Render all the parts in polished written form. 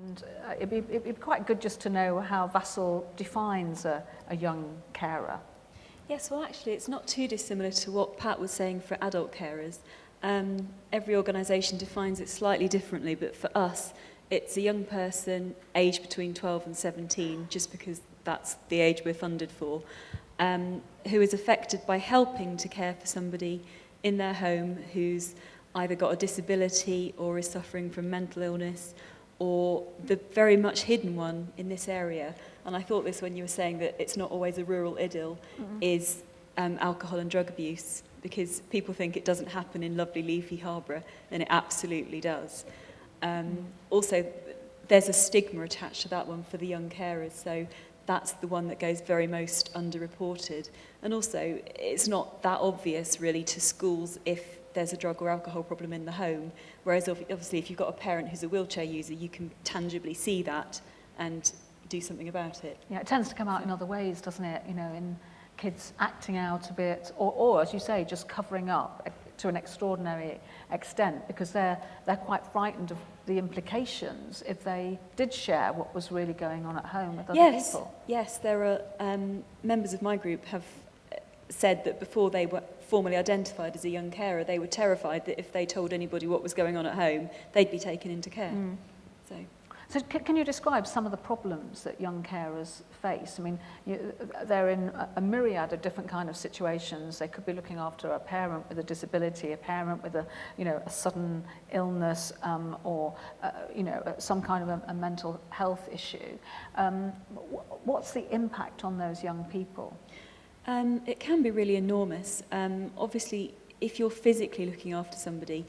And it'd be quite good just to know how Vasl defines a young carer. Yes, well actually it's not too dissimilar to what Pat was saying for adult carers. Every organisation defines it slightly differently, but for us it's a young person aged between 12 and 17, just because that's the age we're funded for, who is affected by helping to care for somebody in their home who's either got a disability or is suffering from mental illness, or the very much hidden one in this area, and I thought this when you were saying that it's not always a rural idyll, is alcohol and drug abuse, because people think it doesn't happen in lovely leafy Harborough, and it absolutely does. Also, there's a stigma attached to that one for the young carers, so that's the one that goes very most underreported. And also, it's not that obvious really to schools if there's a drug or alcohol problem in the home, whereas obviously if you've got a parent who's a wheelchair user, you can tangibly see that and do something about it. Yeah, it tends to come out in other ways, doesn't it? You know, in kids acting out a bit, or as you say, just covering up to an extraordinary extent, because they're quite frightened of the implications if they did share what was really going on at home with other people. Yes, there are members of my group have said that before they were formally identified as a young carer, they were terrified that if they told anybody what was going on at home, they'd be taken into care. So can you describe some of the problems that young carers face? I mean, they're in a myriad of different kind of situations. They could be looking after a parent with a disability, a parent with a sudden illness, or some kind of a mental health issue. What's the impact on those young people? It can be really enormous. Obviously, if you're physically looking after somebody,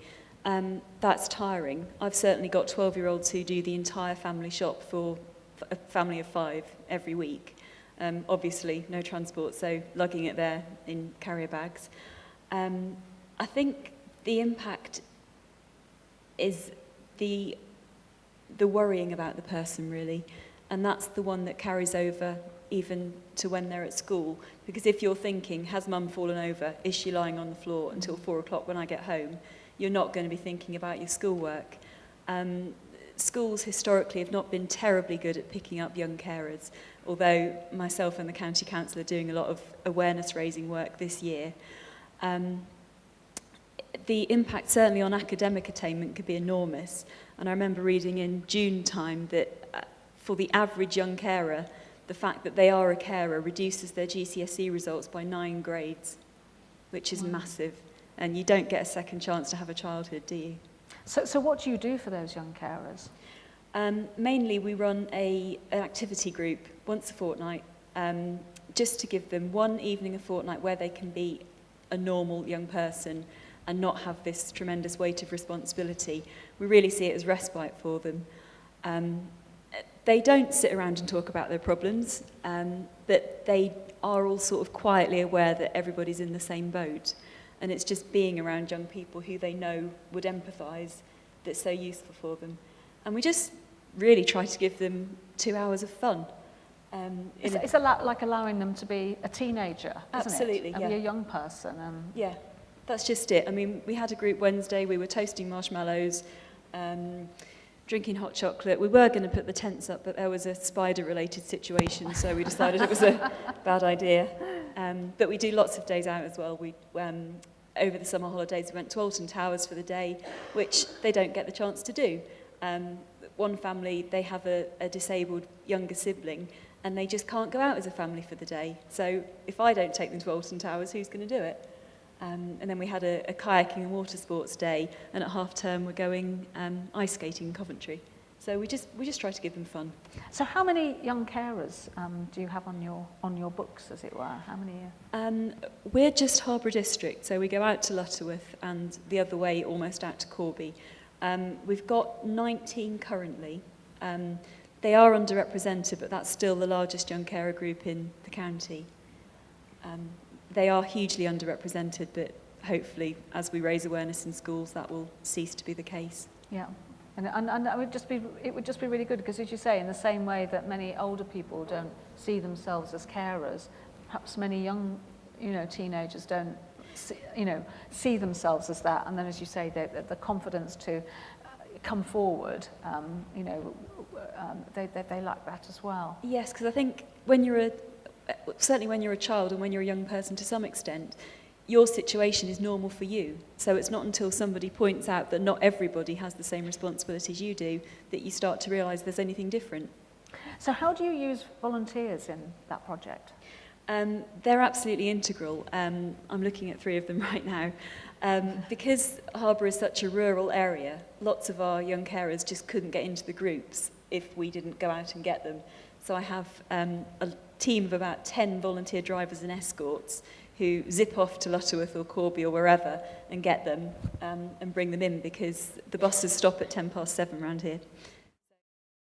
that's tiring. I've certainly got 12-year-olds who do the entire family shop for a family of 5 every week. Obviously, no transport, so lugging it there in carrier bags. I think the impact is the worrying about the person, really, and that's the one that carries over even to when they're at school, because if you're thinking, has mum fallen over, is she lying on the floor until 4 o'clock when I get home, you're not going to be thinking about your schoolwork. Schools historically have not been terribly good at picking up young carers, although myself and the County Council are doing a lot of awareness raising work this year. The impact certainly on academic attainment could be enormous, and I remember reading in June time that for the average young carer, the fact that they are a carer reduces their GCSE results by 9 grades, which is massive. And you don't get a second chance to have a childhood, do you? So what do you do for those young carers? Mainly we run an activity group once a fortnight, just to give them one evening a fortnight where they can be a normal young person and not have this tremendous weight of responsibility. We really see it as respite for them. They don't sit around and talk about their problems, but they are all sort of quietly aware that everybody's in the same boat. And it's just being around young people who they know would empathise that's so useful for them. And we just really try to give them 2 hours of fun. It's a lot like allowing them to be a teenager, isn't Absolutely, it? And be a young person. Yeah, that's just it. I mean, we had a group Wednesday, we were toasting marshmallows, drinking hot chocolate. We were going to put the tents up, but there was a spider-related situation, so we decided it was a bad idea. But we do lots of days out as well. We over the summer holidays, we went to Alton Towers for the day, which they don't get the chance to do. One family, they have a disabled younger sibling, and they just can't go out as a family for the day. So if I don't take them to Alton Towers, who's going to do it? And then we had a kayaking and water sports day, and at half term we're going ice skating in Coventry. So we just try to give them fun. So how many young carers do you have on your books, as it were? How many? We're just Harborough District, so we go out to Lutterworth and the other way, almost out to Corby. We've got 19 currently. They are underrepresented, but that's still the largest young carer group in the county. They are hugely underrepresented, but hopefully, as we raise awareness in schools, that will cease to be the case. Yeah. And it would just be really good, because as you say, in the same way that many older people don't see themselves as carers, perhaps many young, teenagers don't see themselves as that. And then, as you say, the confidence to come forward, they like that as well. Yes, because I think certainly when you're a child and when you're a young person to some extent, your situation is normal for you. So it's not until somebody points out that not everybody has the same responsibilities you do that you start to realise there's anything different. So how do you use volunteers in that project? They're absolutely integral. I'm looking at 3 of them right now. Because Harbour is such a rural area, lots of our young carers just couldn't get into the groups if we didn't go out and get them. So I have a team of about 10 volunteer drivers and escorts who zip off to Lutterworth or Corby or wherever and get them and bring them in, because the buses stop at 7:10 round here.